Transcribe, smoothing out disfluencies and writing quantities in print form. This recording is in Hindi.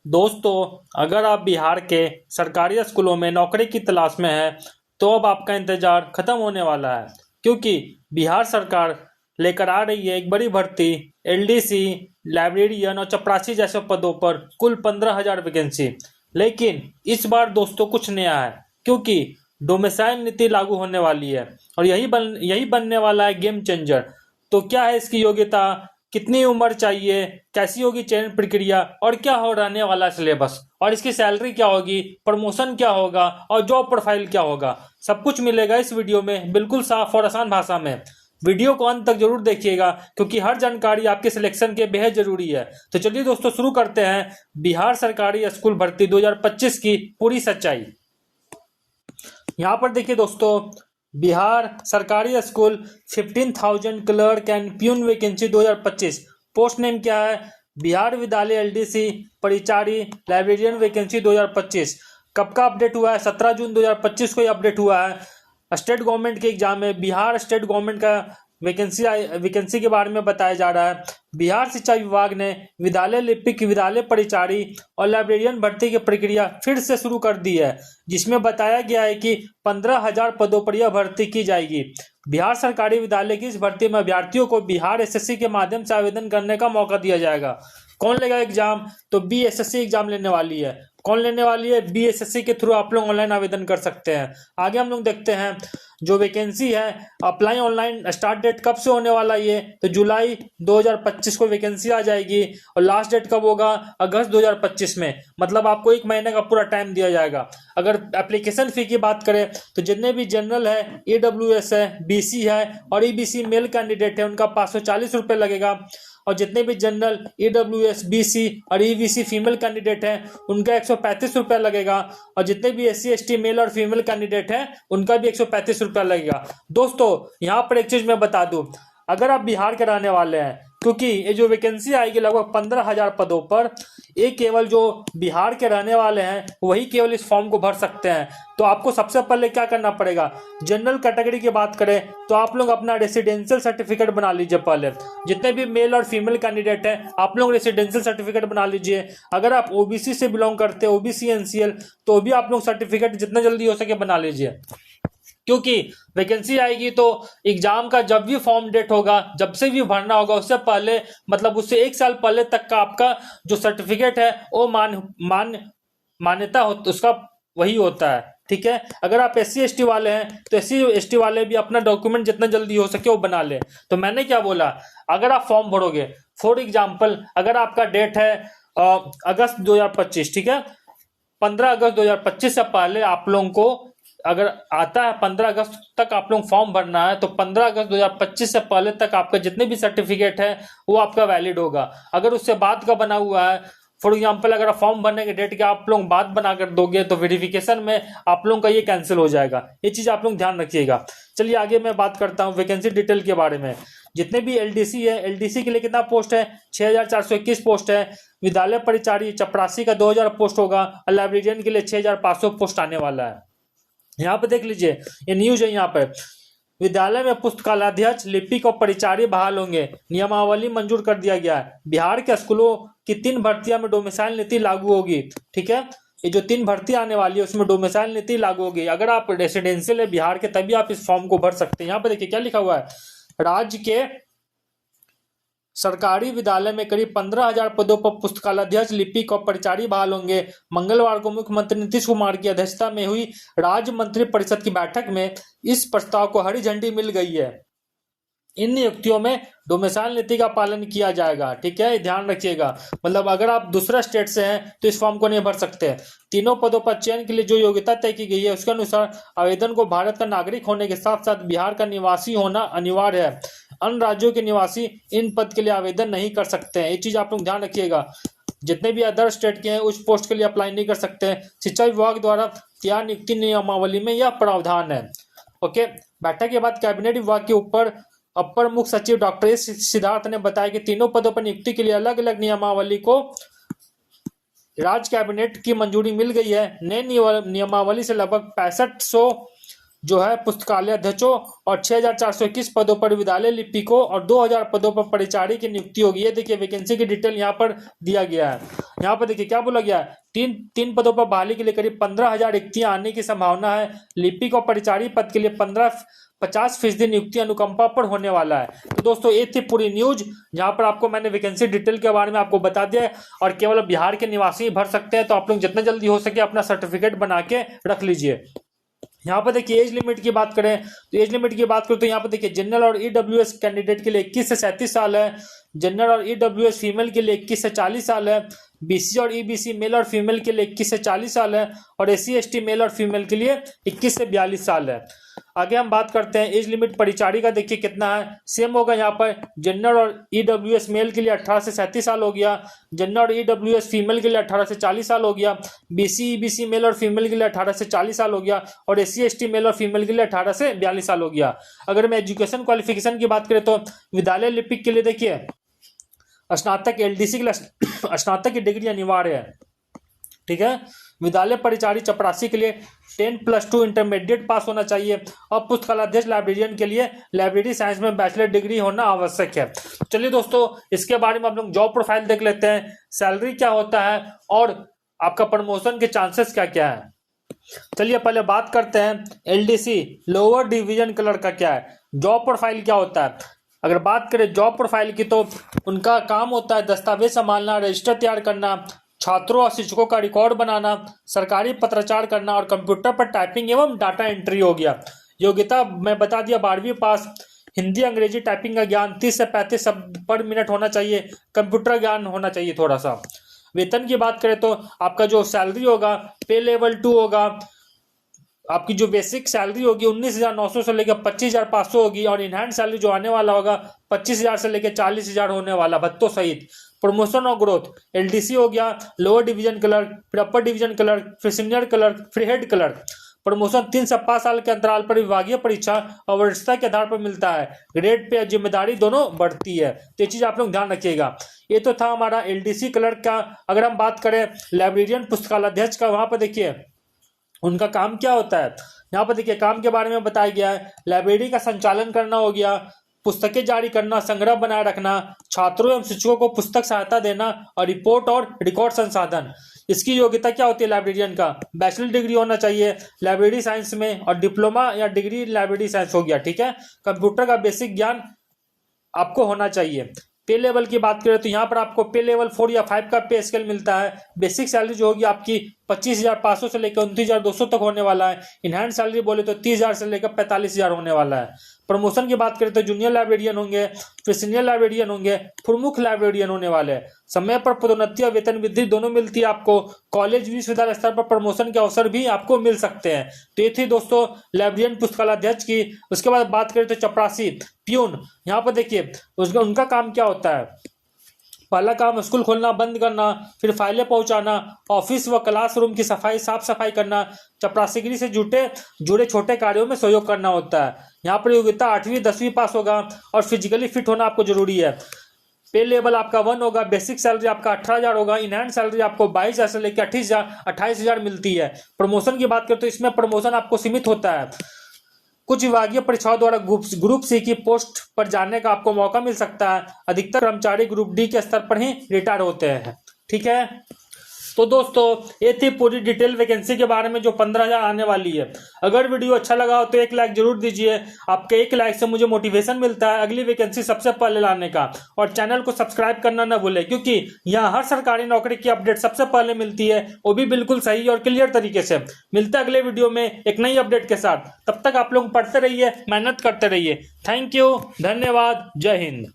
दोस्तों, अगर आप बिहार के सरकारी स्कूलों में नौकरी की तलाश में हैं, तो अब आपका इंतजार खत्म होने वाला है, क्योंकि बिहार सरकार लेकर आ रही है एक बड़ी भर्ती। एलडीसी, लाइब्रेरियन और चपरासी जैसे पदों पर कुल 15,000 वैकेंसी। लेकिन इस बार दोस्तों कुछ नया है, क्योंकि डोमिसाइल नीति लागू होने वाली है और यही बनने वाला है गेम चेंजर। तो क्या है इसकी योग्यता, कितनी उम्र चाहिए, कैसी होगी चयन प्रक्रिया और क्या हो रहने वाला सिलेबस, और इसकी सैलरी क्या होगी, प्रमोशन क्या होगा और जॉब प्रोफाइल क्या होगा, सब कुछ मिलेगा इस वीडियो में बिल्कुल साफ और आसान भाषा में। वीडियो को अंत तक जरूर देखिएगा, क्योंकि हर जानकारी आपके सिलेक्शन के बेहद जरूरी है। तो चलिए दोस्तों, शुरू करते हैं बिहार सरकारी स्कूल भर्ती 2025 की पूरी सच्चाई। यहाँ पर देखिए दोस्तों, बिहार सरकारी school 15,000 clerk and peon vacancy 2025। Post name क्या है? बिहार विद्यालय एलडीसी परिचारी लाइब्रेरियन वैकेंसी 2025। कब का अपडेट हुआ है? 17 जून 2025 को ये अपडेट हुआ है। स्टेट गवर्नमेंट के एग्जाम में बिहार स्टेट गवर्नमेंट का वैकेंसी के बारे में बताया जा रहा है। बिहार शिक्षा विभाग ने विद्यालय लिपिक, विद्यालय परिचारी और लाइब्रेरियन भर्ती की प्रक्रिया फिर से शुरू कर दी है, जिसमें बताया गया है कि 15,000 पदों पर यह भर्ती की जाएगी। बिहार सरकारी विद्यालय की इस भर्ती में अभ्यर्थियों को बिहार एसएससी के माध्यम से आवेदन करने का मौका दिया जाएगा। कौन लेगा एग्जाम? तो बीएसएससी एग्जाम लेने वाली है। कौन लेने वाली है? बीएसएससी के थ्रू आप लोग ऑनलाइन आवेदन कर सकते हैं। आगे हम लोग देखते हैं जो वैकेंसी है, अप्लाई ऑनलाइन स्टार्ट डेट कब से होने वाला है? ये तो जुलाई 2025 को वैकेंसी आ जाएगी और लास्ट डेट कब होगा? अगस्त 2025 में। मतलब आपको 1 महीने का पूरा टाइम दिया जाएगा। अगर एप्लीकेशन फी की बात करें तो जितने भी जनरल है, ईडब्ल्यूएस है, बीसी है और ईबीसी मेल कैंडिडेट है, उनका 540 रुपये लगेगा। और जितने भी जनरल, ईडब्ल्यूएस, बीसी और ईबीसी फीमेल कैंडिडेट हैं, उनका 135 रुपया लगेगा। और जितने भी एससी एसटी मेल और फीमेल कैंडिडेट हैं, उनका भी 135 रुपया लगेगा। दोस्तों, यहाँ पर एक चीज मैं बता दूं, अगर आप बिहार के रहने वाले हैं, क्योंकि ये जो वैकेंसी आएगी लगभग 15,000 पदों पर, ये केवल जो बिहार के रहने वाले हैं वही केवल इस फॉर्म को भर सकते हैं। तो आपको सबसे पहले क्या करना पड़ेगा? जनरल कैटेगरी की बात करें तो आप लोग अपना रेसिडेंशियल सर्टिफिकेट बना लीजिए पहले। जितने भी मेल और फीमेल कैंडिडेट हैं, आप लोग रेसिडेंशियल सर्टिफिकेट बना लीजिए। अगर आप ओबीसी से बिलोंग करते हैं, ओबीसी एनसीएल, तो भी आप लोग सर्टिफिकेट जितना जल्दी हो सके बना लीजिए, क्योंकि वैकेंसी आएगी तो एग्जाम का जब भी फॉर्म डेट होगा, जब से भी भरना होगा, उससे पहले, मतलब उससे 1 साल पहले तक का आपका जो सर्टिफिकेट है वो मान्यता हो, उसका वही होता है। ठीक है। अगर आप एससी एसटी वाले हैं तो एससी एसटी वाले भी अपना डॉक्यूमेंट जितना जल्दी हो सके वो बना ले। तो मैंने क्या बोला, अगर आप फॉर्म भरोगे, फॉर एग्जाम्पल अगर आपका डेट है अगस्त 2025, ठीक है, 15 अगस्त 2025 से पहले आप लोगों को अगर आता है 15 अगस्त तक आप लोग फॉर्म भरना है, तो 15 अगस्त 2025 से पहले तक आपका जितने भी सर्टिफिकेट है वो आपका वैलिड होगा। अगर उससे बाद का बना हुआ है, फॉर एग्जांपल अगर फॉर्म भरने के डेट के आप लोग बाद बना कर दोगे, तो वेरिफिकेशन में आप लोगों का ये कैंसिल हो जाएगा। ये चीज आप लोग ध्यान रखिएगा। चलिए आगे मैं बात करता हूँ वैकेंसी डिटेल के बारे में। जितने भी एलडीसी है, एलडीसी के लिए कितना पोस्ट है? 6,421 पोस्ट है। विद्यालय परिचारी चपरासी का 2,000 पोस्ट होगा और लाइब्रेरियन के लिए 6,500 पोस्ट आने वाला है। यहाँ पे देख लीजिए, ये न्यूज है। यहाँ पे विद्यालय में पुस्तकालयाध्यक्ष, लिपिक और परिचारी बहाल होंगे, नियमावली मंजूर कर दिया गया है। बिहार के स्कूलों की 3 भर्तियां में डोमिसाइल नीति लागू होगी। ठीक है, ये जो 3 भर्ती आने वाली है उसमें डोमिसाइल नीति लागू होगी। अगर आप रेसिडेंशियल है बिहार के, तभी आप इस फॉर्म को भर सकते हैं। यहाँ पे देखिए क्या लिखा हुआ है, राज्य के सरकारी विद्यालय में करीब 15,000 पदों पर पुस्तकालयाध्यक्ष, लिपिक और परिचारी बहाल होंगे। मंगलवार को मुख्यमंत्री नीतीश कुमार की अध्यक्षता में हुई राज्य मंत्री परिषद की बैठक में इस प्रस्ताव को हरी झंडी मिल गई है। इन नियुक्तियों में डोमिसाइल नीति का पालन किया जाएगा। ठीक है, ध्यान रखिएगा। मतलब अगर आप दूसरा स्टेट से हैं तो इस फॉर्म को नहीं भर सकते। तीनों पदों पर चयन के लिए जो योग्यता तय की गई है उसके अनुसार आवेदन को भारत का नागरिक होने के साथ साथ बिहार का निवासी होना अनिवार्य है। अन्य राज्यों के निवासी इन पद के लिए आवेदन नहीं कर सकते हैं। ये चीज आप लोग ध्यान रखिएगा। जितने भी अदर स्टेट के हैं उस पोस्ट के लिए अप्लाई नहीं कर सकते। शिक्षा विभाग द्वारा तैयार नियुक्ति नियमावली में यह प्रावधान है। ओके, बैठक के बाद कैबिनेट विभाग के ऊपर अपर मुख्य सचिव डॉक्टर एस सिद्धार्थ ने बताया कि तीनों पदों पर नियुक्ति के लिए अलग अलग नियमावली को राज्य कैबिनेट की मंजूरी मिल गई है। नए नियमावली से लगभग 6500 जो है पुस्तकालय अध्यक्षों और 6421 पदों पर विद्यालय लिपिकों और 2000 पदों पर परिचारी की नियुक्ति होगी। ये देखिए वैकेंसी की डिटेल यहाँ पर दिया गया है। यहाँ पर देखिए क्या बोला गया है, तीन पदों पर बहाली के लिए करीब 15,000 रिक्तियां आने की संभावना है। लिपिक और परिचारी पद के लिए 50% नियुक्ति अनुकंपा पर होने वाला है। तो दोस्तों ये थी पूरी न्यूज, जहां पर आपको मैंने वैकेंसी डिटेल के बारे में आपको बता दिया है और केवल बिहार के निवासी भर सकते हैं। तो आप लोग जितना जल्दी हो सके अपना सर्टिफिकेट बना के रख लीजिए। यहाँ पर देखिए एज लिमिट की बात करें तो एज लिमिट की बात करें तो यहाँ पर देखिए जनरल और ईडब्ल्यूएस कैंडिडेट के लिए 21 से 37 साल है। जनरल और ईडब्ल्यूएस फीमेल के लिए 21 से 40 साल है। बीसी और ईबीसी मेल और फीमेल के लिए 21 से 40 साल है और एससी एसटी मेल और फीमेल के लिए 21 से 42 साल है। आगे हम बात करते हैं एज लिमिट परिचारी का, देखिए कितना है, सेम होगा। यहाँ पर जनरल और ईडब्ल्यूएस मेल के लिए 18 से 37 साल हो गया। जनरल और ईडब्ल्यूएस फीमेल के लिए 18 से 40 साल हो गया। बीसी ईबीसी मेल और फीमेल के लिए 18 से 40 साल हो गया और एससी एसटी मेल और फीमेल के लिए 18 से 42 साल हो गया। अगर मैं एजुकेशन क्वालिफिकेशन की बात करें तो विद्यालय लिपिक के लिए देखिए स्नातक एलडीसी के लिए स्नातक की डिग्री अनिवार्य है, ठीक है। विद्यालय परिचारी चपरासी के लिए 10+2 इंटरमीडिएट पास होना चाहिए और पुस्तकालयाध्यक्ष लाइब्रेरियन के लिए लाइब्रेरी साइंस में बैचलर डिग्री होना आवश्यक है। चलिए दोस्तों इसके बारे में हम लोग जॉब प्रोफाइल देख लेते हैं, सैलरी क्या होता है और आपका प्रमोशन के चांसेस क्या क्या है। चलिए पहले बात करते हैं एलडीसी लोअर डिवीजन क्लर्क का क्या है, जॉब प्रोफाइल क्या होता है। अगर बात करें जॉब प्रोफाइल की तो उनका काम होता है दस्तावेज संभालना, रजिस्टर तैयार करना, छात्रों और शिक्षकों का रिकॉर्ड बनाना, सरकारी पत्राचार करना और कंप्यूटर पर टाइपिंग एवं डाटा एंट्री हो गया। योग्यता मैं बता दिया 12वीं पास, हिंदी अंग्रेजी टाइपिंग का ज्ञान 30 से 35 शब्द पर मिनट होना चाहिए, कंप्यूटर ज्ञान होना चाहिए थोड़ा सा। वेतन की बात करें तो आपका जो सैलरी होगा पे लेवल 2 होगा, आपकी जो बेसिक सैलरी होगी 19,900 से लेकर 25,500 होगी और इनहैंड सैलरी जो आने वाला होगा 25,000 से लेकर 40,000 होने वाला भत्तों सहित। प्रमोशन और ग्रोथ एलडीसी हो गया लोअर डिवीजन क्लर्क, फिर अपर डिवीजन क्लर्क, फिर सीनियर क्लर्क, फिर हेड क्लर्क। प्रमोशन 3 से 5 साल के अंतराल पर विभागीय परीक्षा और वरिष्ठता के आधार पर मिलता है। ग्रेड पे जिम्मेदारी दोनों बढ़ती है, तो ये चीज आप लोग ध्यान रखिएगा। ये तो था हमारा एलडीसी क्लर्क का। अगर हम बात करें लाइब्रेरियन पुस्तकालयाध्यक्ष का, वहां पर देखिए उनका काम क्या होता है। यहाँ पर देखिए काम के बारे में बताया गया है, लाइब्रेरी का संचालन करना हो गया, पुस्तकें जारी करना, संग्रह बनाए रखना, छात्रों एवं शिक्षकों को पुस्तक सहायता देना और रिपोर्ट और रिकॉर्ड संसाधन। इसकी योग्यता क्या होती है लाइब्रेरियन का, बैचलर डिग्री होना चाहिए लाइब्रेरी साइंस में और डिप्लोमा या डिग्री लाइब्रेरी साइंस हो गया, ठीक है। कंप्यूटर का बेसिक ज्ञान आपको होना चाहिए। पे लेवल की बात करें तो यहाँ पर आपको पे लेवल 4 या 5 का पे स्केल मिलता है। बेसिक सैलरी जो होगी आपकी 25,500 से लेकर 29,200 तक होने वाला है। इनहैंड सैलरी बोले तो 30,000 से लेकर 45,000 होने वाला है। प्रमोशन की बात करें तो जूनियर लाइब्रेरियन होंगे, फिर सीनियर लाइब्रेरियन होंगे, प्रमुख लाइब्रेरियन होने वाले हैं। समय पर पदोन्नति और वेतन वृद्धि दोनों मिलती है आपको। कॉलेज विश्वविद्यालय स्तर पर प्रमोशन के अवसर भी आपको मिल सकते हैं। तो ये थी दोस्तों लाइब्रेरियन पुस्तकालयाध्यक्ष की। उसके बाद बात करें तो चपरासी प्यून, यहाँ पर देखिए उनका काम क्या होता है। पहला काम स्कूल खोलना बंद करना, फिर फाइलें पहुंचाना, ऑफिस व क्लासरूम की सफाई साफ सफाई करना, चपरासीगिरी से जुड़े छोटे कार्यों में सहयोग करना होता है। यहाँ पर योग्यता 8वीं 10वीं पास होगा और फिजिकली फिट होना आपको जरूरी है। पे लेवल आपका 1 होगा, बेसिक सैलरी आपका 18,000 होगा, इनहैंड सैलरी आपको 22,000 से लेकर 28,000 मिलती है। प्रमोशन की बात करें तो इसमें प्रमोशन आपको सीमित होता है। कुछ विभागीय परीक्षाओं द्वारा ग्रुप सी की पोस्ट पर जाने का आपको मौका मिल सकता है। अधिकतर कर्मचारी ग्रुप डी के स्तर पर ही रिटायर होते हैं, ठीक है। तो दोस्तों ये थी पूरी डिटेल वैकेंसी के बारे में जो 15,000 आने वाली है। अगर वीडियो अच्छा लगा हो तो एक लाइक जरूर दीजिए। आपके एक लाइक से मुझे मोटिवेशन मिलता है अगली वैकेंसी सबसे पहले लाने का। और चैनल को सब्सक्राइब करना ना भूले, क्योंकि यहाँ हर सरकारी नौकरी की अपडेट सबसे पहले मिलती है, वो भी बिल्कुल सही और क्लियर तरीके से। मिलते हैं अगले वीडियो में एक नई अपडेट के साथ। तब तक आप लोग पढ़ते रहिए, मेहनत करते रहिए। थैंक यू, धन्यवाद, जय हिंद।